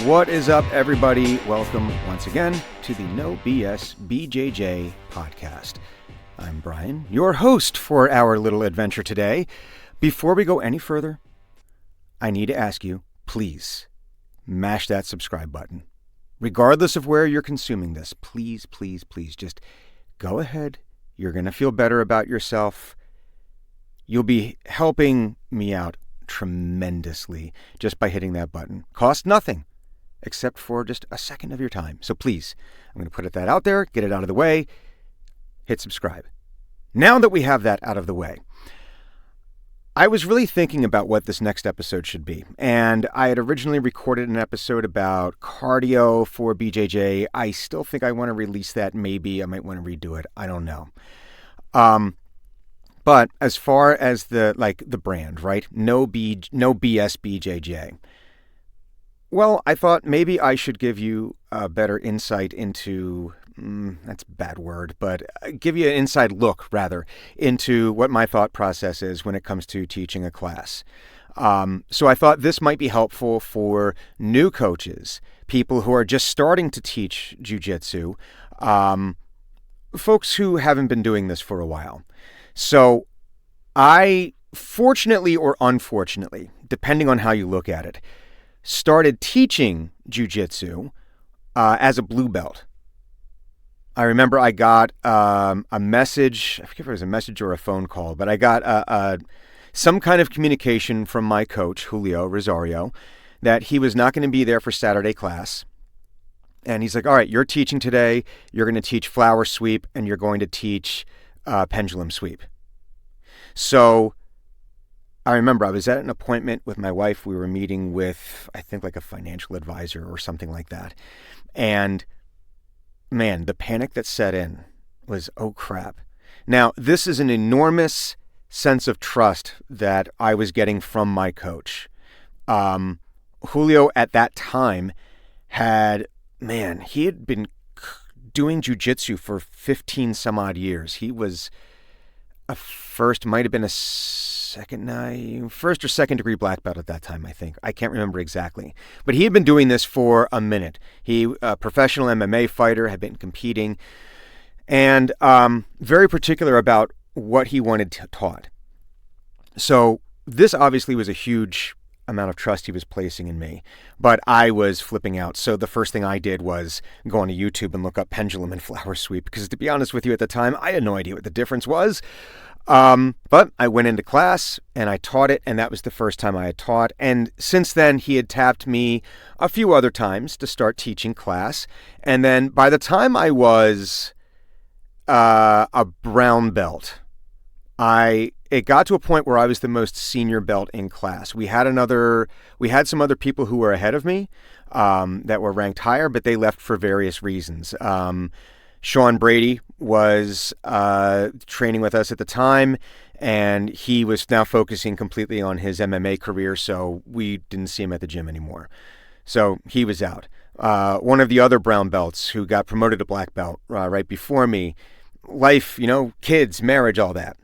What is up, everybody? Welcome once again to the No BS BJJ podcast. I'm Brian, your host for our little adventure today. Before we go any further, I need to ask you, please, mash that subscribe button. Regardless of where you're consuming this, please, just go ahead. You're going to feel better about yourself. You'll be helping me out tremendously just by hitting that button. Cost nothing except for just a second of your time. So please, I'm going to put that out there, get it out of the way, hit subscribe. Now that we have that out of the way, I was really thinking about what this next episode should be. And I had originally recorded an episode about cardio for BJJ. I still think I want to release that. Maybe I might want to redo it. I don't know. But as far as the brand, right? No BS BJJ. Well, I thought maybe I should give you a better insight into, that's a bad word, but give you an inside look, rather, into what my thought process is when it comes to teaching a class. So I thought this might be helpful for new coaches, people who are just starting to teach jiu-jitsu, folks who haven't been doing this for a while. So I, fortunately or unfortunately, depending on how you look at it, started teaching jiu-jitsu as a blue belt. I remember I got a message, I forget if it was a message or a phone call, but I got some kind of communication from my coach, Julio Rosario, that he was not going to be there for Saturday class. And he's like, all right, you're teaching today, you're going to teach flower sweep, and you're going to teach pendulum sweep. So I remember I was at an appointment with my wife. We were meeting with, I think, like a financial advisor or something like that. And man, the panic that set in was, oh crap. Now, this is an enormous sense of trust that I was getting from my coach. Julio at that time he had been doing jiu-jitsu for 15 some odd years. He was first or second degree black belt at that time, I think. I can't remember exactly. But he had been doing this for a minute. He, a professional MMA fighter, had been competing, and very particular about what he wanted taught. So this obviously was a huge amount of trust he was placing in me, but I was flipping out. So the first thing I did was go on to YouTube and look up pendulum and flower sweep, because to be honest with you, at the time, I had no idea what the difference was. But I went into class and I taught it, and that was the first time I had taught. And since then, he had tapped me a few other times to start teaching class. And then by the time I was a brown belt, it got to a point where I was the most senior belt in class. We had some other people who were ahead of me that were ranked higher, but they left for various reasons. Sean Brady was training with us at the time, and he was now focusing completely on his MMA career, so we didn't see him at the gym anymore. So he was out. One of the other brown belts who got promoted to black belt right before me, life, kids, marriage, all that.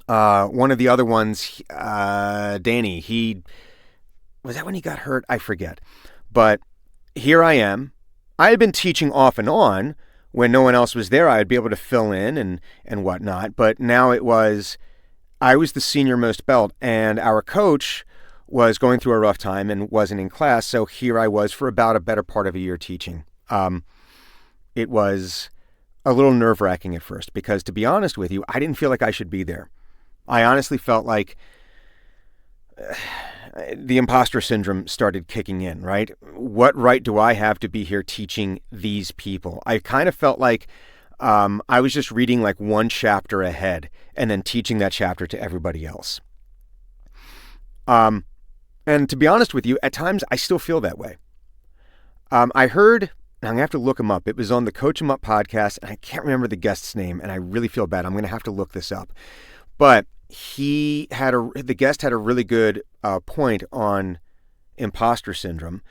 One of the other ones, Danny, was that when he got hurt? I forget. But here I am. I had been teaching off and on. When no one else was there, I'd be able to fill in and whatnot. But now I was the senior most belt, and our coach was going through a rough time and wasn't in class. So here I was for about a better part of a year teaching. It was a little nerve-wracking at first, because to be honest with you, I didn't feel like I should be there. I honestly felt like the imposter syndrome started kicking in, right? What right do I have to be here teaching these people? I kind of felt like I was just reading like one chapter ahead and then teaching that chapter to everybody else. And to be honest with you, at times I still feel that way. I heard, I'm going to have to look him up. It was on the Coach 'em Up podcast, and I can't remember the guest's name, and I really feel bad. I'm going to have to look this up. But the guest had a really good point on imposter syndrome.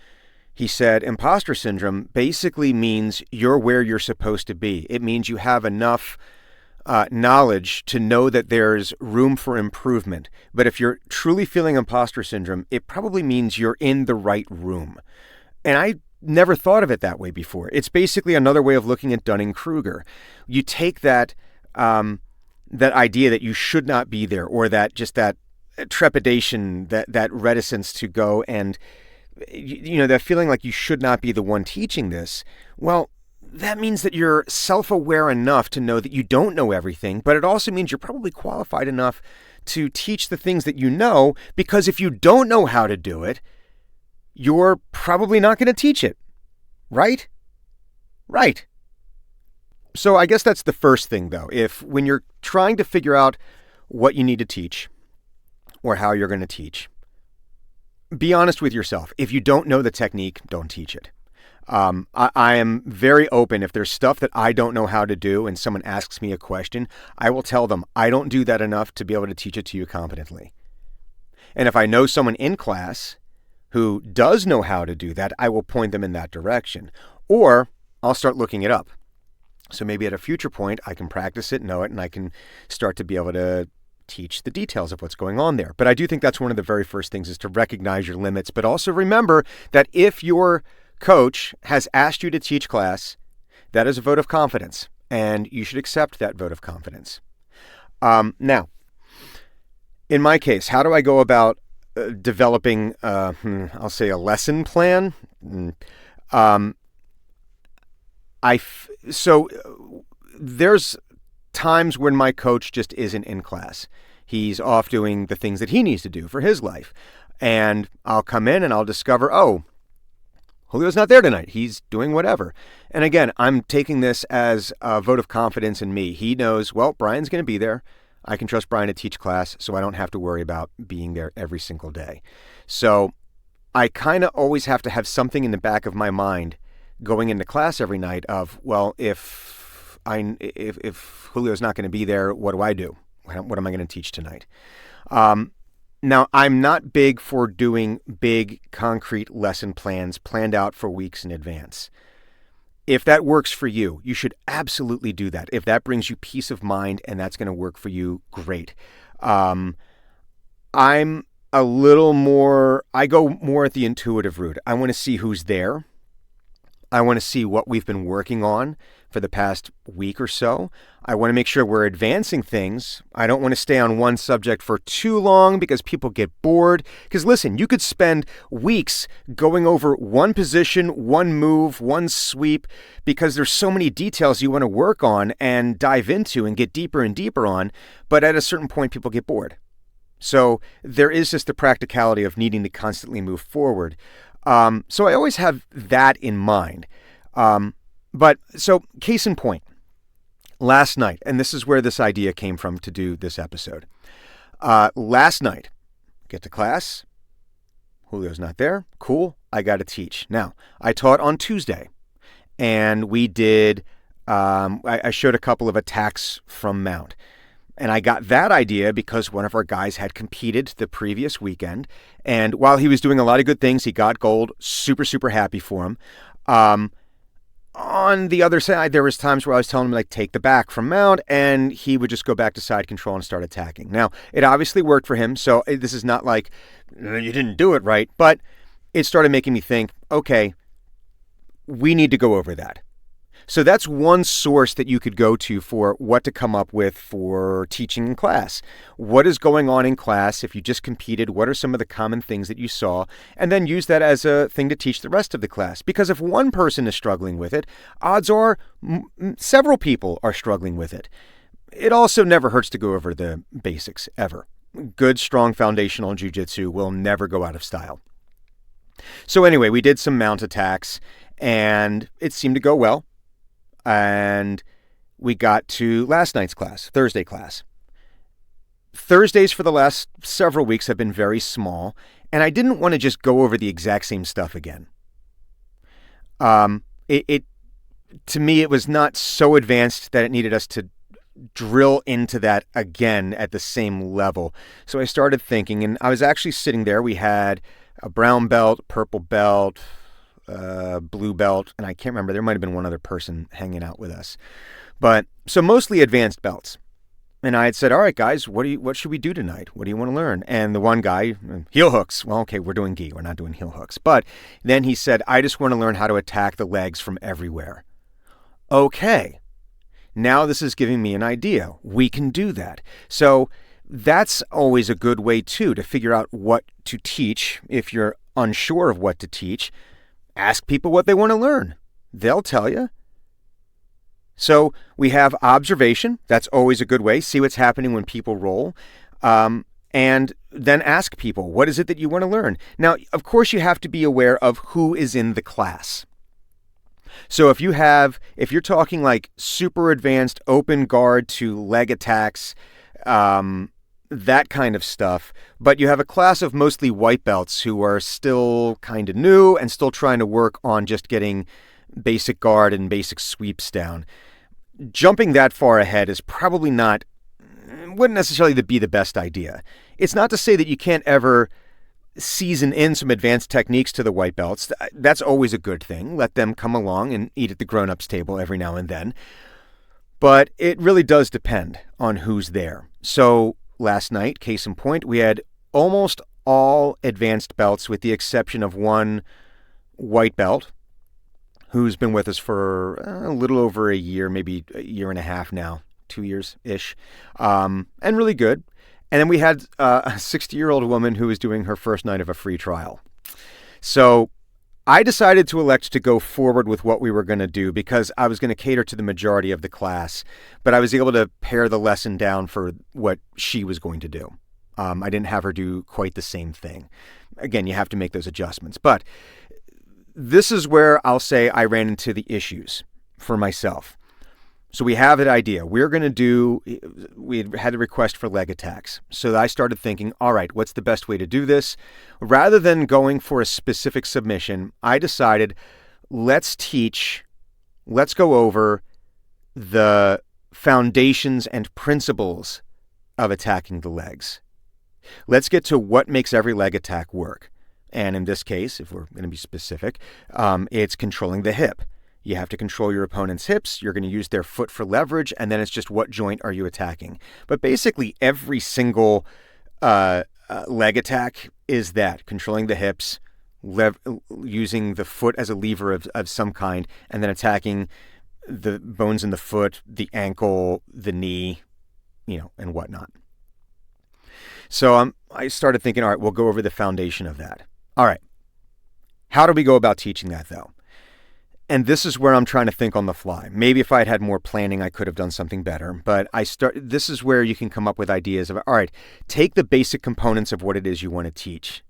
He said, imposter syndrome basically means you're where you're supposed to be. It means you have enough knowledge to know that there's room for improvement. But if you're truly feeling imposter syndrome, it probably means you're in the right room. And I never thought of it that way before. It's basically another way of looking at Dunning-Kruger. You take that that idea that you should not be there, or that trepidation, that reticence to go, and that feeling like you should not be the one teaching this. Well, that means that you're self-aware enough to know that you don't know everything, but it also means you're probably qualified enough to teach the things that you know, because if you don't know how to do it, you're probably not going to teach it, right? Right. So I guess that's the first thing, though. When you're trying to figure out what you need to teach or how you're going to teach, be honest with yourself. If you don't know the technique, don't teach it. I am very open. If there's stuff that I don't know how to do and someone asks me a question, I will tell them I don't do that enough to be able to teach it to you competently. And if I know someone in class who does know how to do that, I will point them in that direction. Or I'll start looking it up. So maybe at a future point, I can practice it, know it, and I can start to be able to teach the details of what's going on there. But I do think that's one of the very first things, is to recognize your limits. But also remember that if your coach has asked you to teach class, that is a vote of confidence, and you should accept that vote of confidence. Now, in my case, how do I go about developing, I'll say, a lesson plan? So there's times when my coach just isn't in class. He's off doing the things that he needs to do for his life. And I'll come in and I'll discover, oh, Julio's not there tonight. He's doing whatever. And again, I'm taking this as a vote of confidence in me. He knows, well, Brian's going to be there. I can trust Brian to teach class, so I don't have to worry about being there every single day. So I kind of always have to have something in the back of my mind going into class every night of, well, if Julio's not going to be there, what do I do? What am I going to teach tonight? Now, I'm not big for doing big, concrete lesson plans planned out for weeks in advance. If that works for you, you should absolutely do that. If that brings you peace of mind and that's going to work for you, great. I'm a little more, I go more at the intuitive route. I want to see who's there. I want to see what we've been working on for the past week or so. I want to make sure we're advancing things. I don't want to stay on one subject for too long because people get bored. Because listen, you could spend weeks going over one position, one move, one sweep, because there's so many details you want to work on and dive into and get deeper and deeper on. But at a certain point, people get bored. So there is just the practicality of needing to constantly move forward. So I always have that in mind. But so case in point, last night, and this is where this idea came from to do this episode. Last night, get to class. Julio's not there. Cool. I got to teach. Now, I taught on Tuesday, and we did, I showed a couple of attacks from mount. And I got that idea because one of our guys had competed the previous weekend. And while he was doing a lot of good things, he got gold. Super, super happy for him. On the other side, there was times where I was telling him, like, take the back from mount, and he would just go back to side control and start attacking. Now, it obviously worked for him, so this is not like, you didn't do it right, but it started making me think, okay, we need to go over that. So that's one source that you could go to for what to come up with for teaching in class. What is going on in class? If you just competed, what are some of the common things that you saw? And then use that as a thing to teach the rest of the class. Because if one person is struggling with it, odds are several people are struggling with it. It also never hurts to go over the basics, ever. Good, strong foundational jiu-jitsu will never go out of style. So anyway, we did some mount attacks, and it seemed to go well. And we got to last night's class, Thursday class. Thursdays for the last several weeks have been very small, and I didn't want to just go over the exact same stuff again. To me, it was not so advanced that it needed us to drill into that again at the same level. So I started thinking, and I was actually sitting there. We had a brown belt, purple belt, blue belt, and I can't remember. There might have been one other person hanging out with us. But so mostly advanced belts. And I had said, all right, guys, what should we do tonight? What do you want to learn? And the one guy, heel hooks. Well, okay, we're doing gi. We're not doing heel hooks. But then he said, I just want to learn how to attack the legs from everywhere. Okay. Now this is giving me an idea. We can do that. So that's always a good way, too, to figure out what to teach. If you're unsure of what to teach, ask people what they want to learn. They'll tell you. So we have observation. That's always a good way. See what's happening when people roll. And then ask people, what is it that you want to learn? Now, of course, you have to be aware of who is in the class. So if you're talking like super advanced open guard to leg attacks, that kind of stuff, but you have a class of mostly white belts who are still kind of new and still trying to work on just getting basic guard and basic sweeps down. Jumping that far ahead is probably wouldn't necessarily be the best idea. It's not to say that you can't ever season in some advanced techniques to the white belts. That's always a good thing. Let them come along and eat at the grown-ups table every now and then. But it really does depend on who's there. So last night, case in point, we had almost all advanced belts with the exception of one white belt who's been with us for a little over a year, maybe a year and a half now, 2 years-ish, and really good. And then we had a 60-year-old woman who was doing her first night of a free trial. So I decided to elect to go forward with what we were going to do because I was going to cater to the majority of the class, but I was able to pare the lesson down for what she was going to do. I didn't have her do quite the same thing. Again, you have to make those adjustments. But this is where I'll say I ran into the issues for myself. So we have an idea. We had a request for leg attacks. So I started thinking, all right, what's the best way to do this? Rather than going for a specific submission, I decided let's go over the foundations and principles of attacking the legs. Let's get to what makes every leg attack work. And in this case, if we're going to be specific, it's controlling the hip. You have to control your opponent's hips. You're going to use their foot for leverage. And then it's just what joint are you attacking? But basically every single leg attack is that. Controlling the hips, using the foot as a lever of some kind, and then attacking the bones in the foot, the ankle, the knee, and whatnot. So I started thinking, all right, we'll go over the foundation of that. All right. How do we go about teaching that, though? And this is where I'm trying to think on the fly. Maybe if I'd had more planning, I could have done something better. But this is where you can come up with ideas of, all right, take the basic components of what it is you want to teach.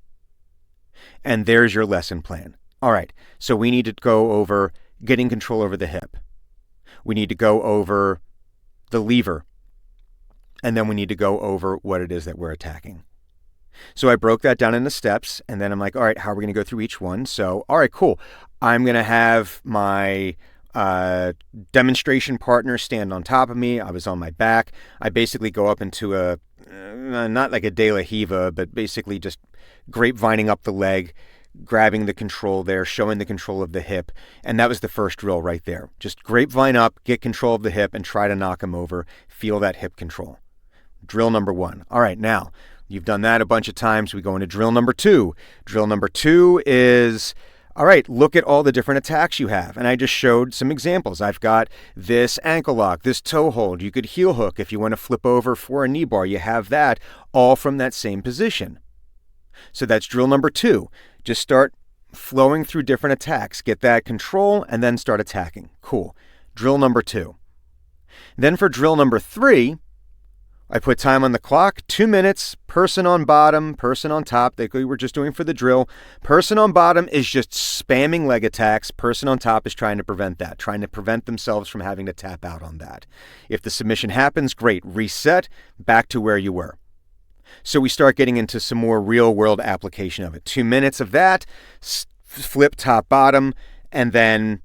And there's your lesson plan. All right, so we need to go over getting control over the hip. We need to go over the lever. And then we need to go over what it is that we're attacking. So I broke that down into steps, and then I'm like, all right, how are we going to go through each one? So, all right, cool. I'm going to have my demonstration partner stand on top of me. I was on my back. I basically go up into not like a de la Hiva, but basically just grapevining up the leg, grabbing the control there, showing the control of the hip. And that was the first drill right there. Just grapevine up, get control of the hip, and try to knock him over. Feel that hip control. Drill number 1. All right, now, you've done that a bunch of times. We go into drill number 2. Drill number 2 is, all right, look at all the different attacks you have. And I just showed some examples. I've got this ankle lock, this toe hold. You could heel hook if you want to flip over for a knee bar. You have that all from that same position. So that's drill number 2. Just start flowing through different attacks. Get that control and then start attacking. Cool. Drill number 2. Then for drill number 3, I put time on the clock, 2 minutes, person on bottom, person on top, like we were just doing for the drill. Person on bottom is just spamming leg attacks. Person on top is trying to prevent that, trying to prevent themselves from having to tap out on that. If the submission happens, great, reset, back to where you were. So we start getting into some more real-world application of it. 2 minutes of that, flip top, bottom, and then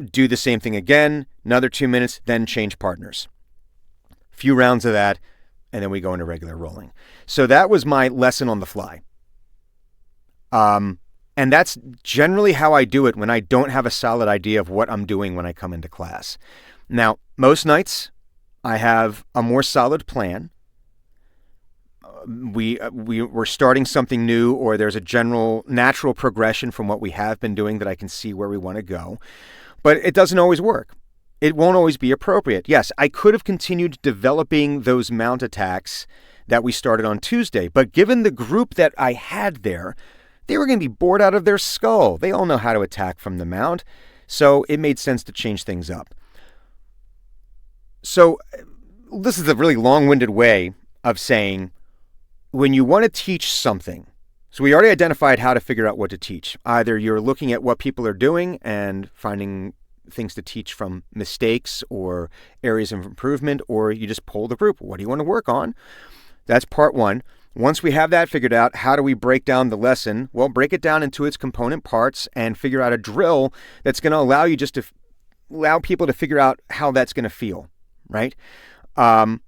do the same thing again, another 2 minutes, then change partners. Few rounds of that, and then we go into regular rolling. So that was my lesson on the fly. And that's generally how I do it when I don't have a solid idea of what I'm doing when I come into class. Now, most nights, I have a more solid plan. We're starting something new, or there's a general natural progression from what we have been doing that I can see where we want to go. But it doesn't always work. It won't always be appropriate. Yes, I could have continued developing those mount attacks that we started on Tuesday, but given the group that I had there, they were going to be bored out of their skull. They all know how to attack from the mount, so it made sense to change things up. So this is a really long-winded way of saying, when you want to teach something, so we already identified how to figure out what to teach. Either you're looking at what people are doing and finding things to teach from mistakes or areas of improvement, or you just poll the group. What do you want to work on? That's part one. Once we have that figured out, how do we break down the lesson? Well, break it down into its component parts and figure out a drill that's going to allow you just to allow people to figure out how that's going to feel, right? And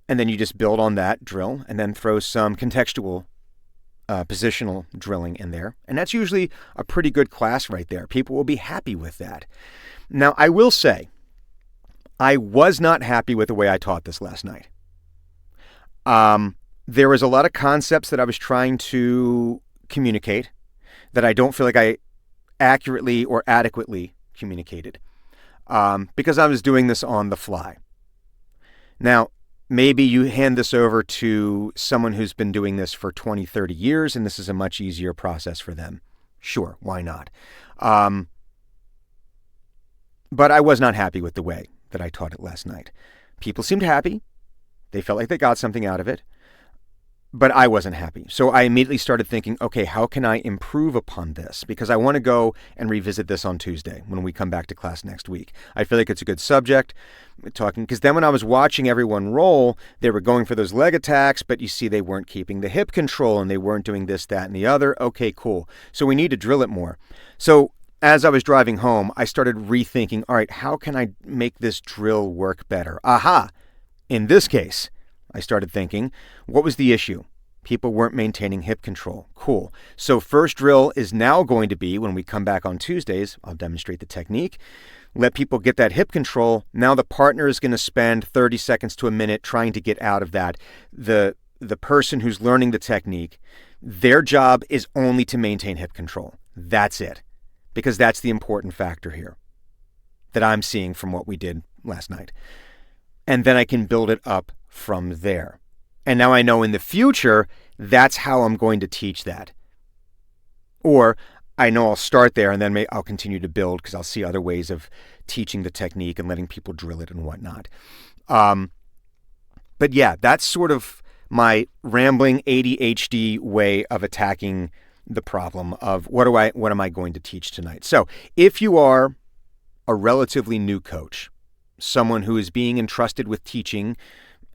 then you just build on that drill and then throw some contextual positional drilling in there. And that's usually a pretty good class right there. People will be happy with that. Now, I will say, I was not happy with the way I taught this last night. There was a lot of concepts that I was trying to communicate that I don't feel like I accurately or adequately communicated because I was doing this on the fly. Now, maybe you hand this over to someone who's been doing this for 20, 30 years, and this is a much easier process for them. Sure, why not? But I was not happy with the way that I taught it last night. People seemed happy. They felt like they got something out of it. But I wasn't happy. So I immediately started thinking, okay, how can I improve upon this? Because I want to go and revisit this on Tuesday when we come back to class next week. I feel like it's a good subject, because then when I was watching everyone roll, they were going for those leg attacks, but you see they weren't keeping the hip control and they weren't doing this, that, and the other. Okay, cool. So we need to drill it more. So as I was driving home, I started rethinking, all right, how can I make this drill work better? Aha! In this case, I started thinking, what was the issue? People weren't maintaining hip control. Cool. So first drill is now going to be, when we come back on Tuesdays, I'll demonstrate the technique, let people get that hip control. Now the partner is going to spend 30 seconds to a minute trying to get out of that. The person who's learning the technique, their job is only to maintain hip control. That's it. Because that's the important factor here that I'm seeing from what we did last night. And then I can build it up from there. And now I know in the future, that's how I'm going to teach that. Or I know I'll start there and then I'll continue to build because I'll see other ways of teaching the technique and letting people drill it and whatnot. But yeah, that's sort of my rambling ADHD way of attacking the problem of what am I going to teach tonight? So if you are a relatively new coach, someone who is being entrusted with teaching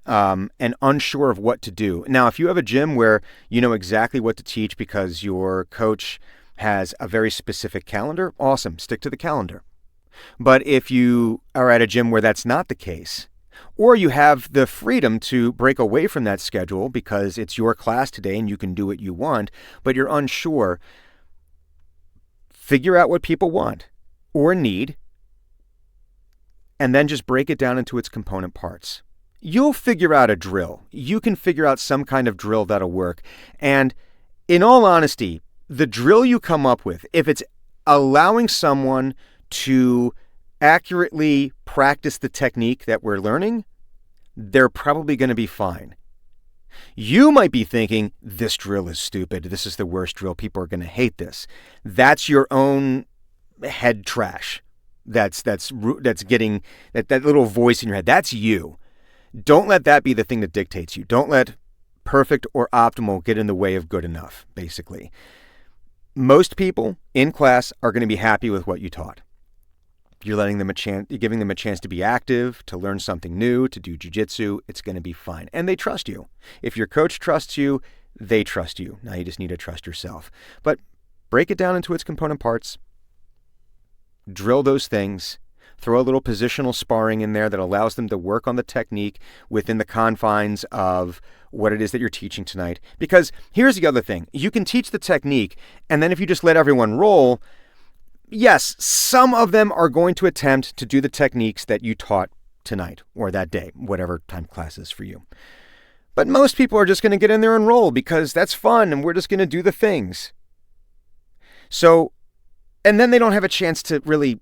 and unsure of what to do. Now, if you have a gym where you know exactly what to teach because your coach has a very specific calendar, awesome, stick to the calendar. But if you are at a gym where that's not the case, or you have the freedom to break away from that schedule because it's your class today and you can do what you want, but you're unsure, figure out what people want or need, and then just break it down into its component parts. You'll figure out a drill. You can figure out some kind of drill that'll work. And in all honesty, the drill you come up with, if it's allowing someone to accurately practice the technique that we're learning, they're probably going to be fine. You might be thinking, this drill is stupid. This is the worst drill. People are going to hate this. That's your own head trash. That's getting that little voice in your head. That's you. Don't let that be the thing that dictates you. Don't let perfect or optimal get in the way of good enough, basically. Most people in class are going to be happy with what you taught. You're letting them you're giving them a chance to be active, to learn something new, to do jiu-jitsu. It's going to be fine. And they trust you. If your coach trusts you, they trust you. Now you just need to trust yourself. But break it down into its component parts. Drill those things. Throw a little positional sparring in there that allows them to work on the technique within the confines of what it is that you're teaching tonight. Because here's the other thing. You can teach the technique, and then if you just let everyone roll, yes, some of them are going to attempt to do the techniques that you taught tonight or that day, whatever time class is for you. But most people are just going to get in there and roll because that's fun and we're just going to do the things. So, and then they don't have a chance to really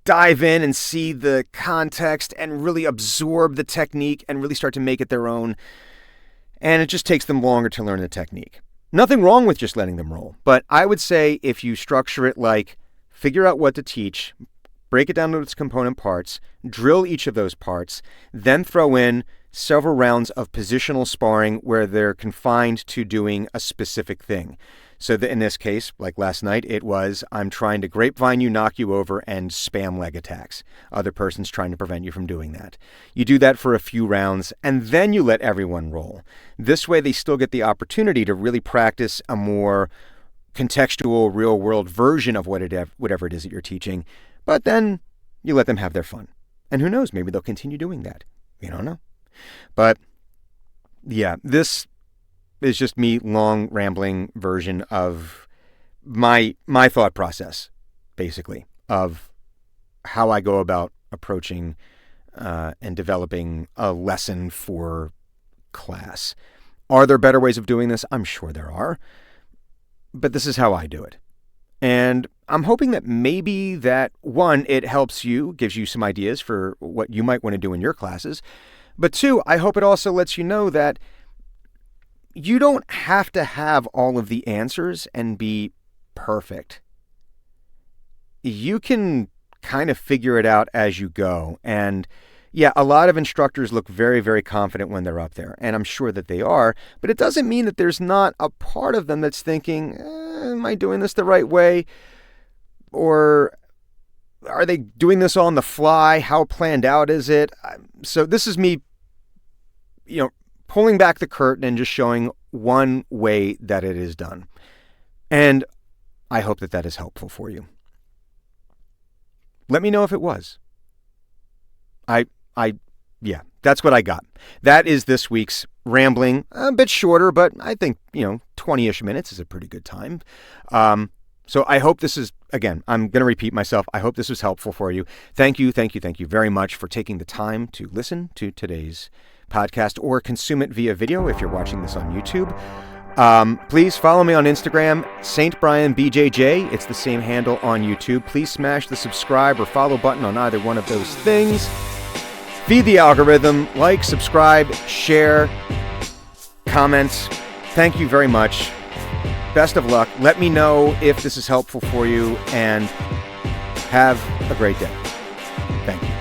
dive in and see the context and really absorb the technique and really start to make it their own. And it just takes them longer to learn the technique. Nothing wrong with just letting them roll. But I would say if you structure it like figure out what to teach, break it down to its component parts, drill each of those parts, then throw in several rounds of positional sparring where they're confined to doing a specific thing. So in this case, like last night, it was, I'm trying to grapevine you, knock you over, and spam leg attacks. Other person's trying to prevent you from doing that. You do that for a few rounds, and then you let everyone roll. This way, they still get the opportunity to really practice a more contextual, real-world version of whatever it is that you're teaching. But then you let them have their fun. And who knows, maybe they'll continue doing that. You don't know. But yeah, this is just me long rambling version of my thought process, basically, of how I go about approaching and developing a lesson for class. Are there better ways of doing this? I'm sure there are. But this is how I do it. And I'm hoping that maybe that, one, it helps you, gives you some ideas for what you might want to do in your classes. But two, I hope it also lets you know that you don't have to have all of the answers and be perfect. You can kind of figure it out as you go. And yeah, a lot of instructors look very, very confident when they're up there. And I'm sure that they are. But it doesn't mean that there's not a part of them that's thinking, am I doing this the right way? Or are they doing this on the fly? How planned out is it? So this is me, pulling back the curtain and just showing one way that it is done. And I hope that that is helpful for you. Let me know if it was. Yeah, that's what I got. That is this week's rambling, a bit shorter, but I think, 20-ish minutes is a pretty good time. So I hope this is, again, I'm going to repeat myself. I hope this was helpful for you. Thank you very much for taking the time to listen to today's podcast or consume it via video if you're watching this on YouTube. Please follow me on Instagram, St. Brian BJJ. It's the same handle on YouTube. Please smash the subscribe or follow button on either one of those things. Feed the algorithm, like, subscribe, share, comments. Thank you very much. Best of luck. Let me know if this is helpful for you, and have a great day. Thank you.